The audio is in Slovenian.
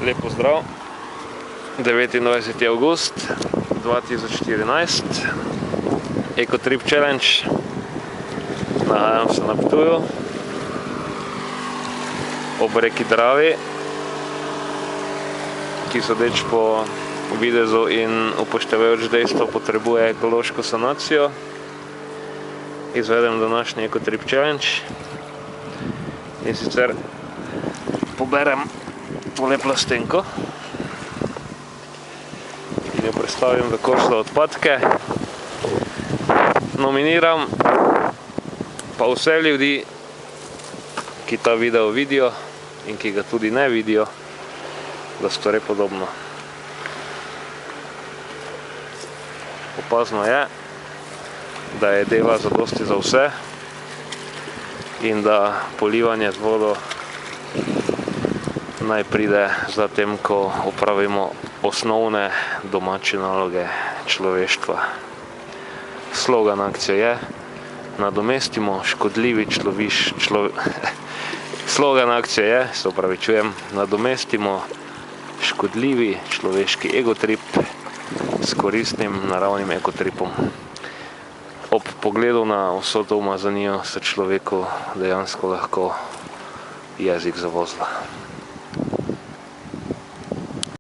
Lep pozdrav, 29. avgust 2014, Ecotrip Challenge, nahajam se na Ptuju, ob reki Dravi, ki sodeč po videzu in upoštevajoč dejstvo potrebuje ekološko sanacijo. Izvedem današnji Ecotrip Challenge in sicer poberem tole plastenko in jo prestavim v koš za odpadke. Nominiram pa vse ljudi, ki ta video vidijo in ki ga tudi ne vidijo, da stori podobno. Opazno je, da je dela zadosti za vse in da polivanje z vodo naj pride zatem, ko opravimo osnovne domače naloge človeštva. Slogan akcije je: nadomestimo škodljivi Slogan akcije je, se opravičujem, nadomestimo škodljivi človeški egotrip s koristnim naravnim ekotripom. Ob pogledu na vso to umazanijo se človeku dejansko lahko jezik zavozla.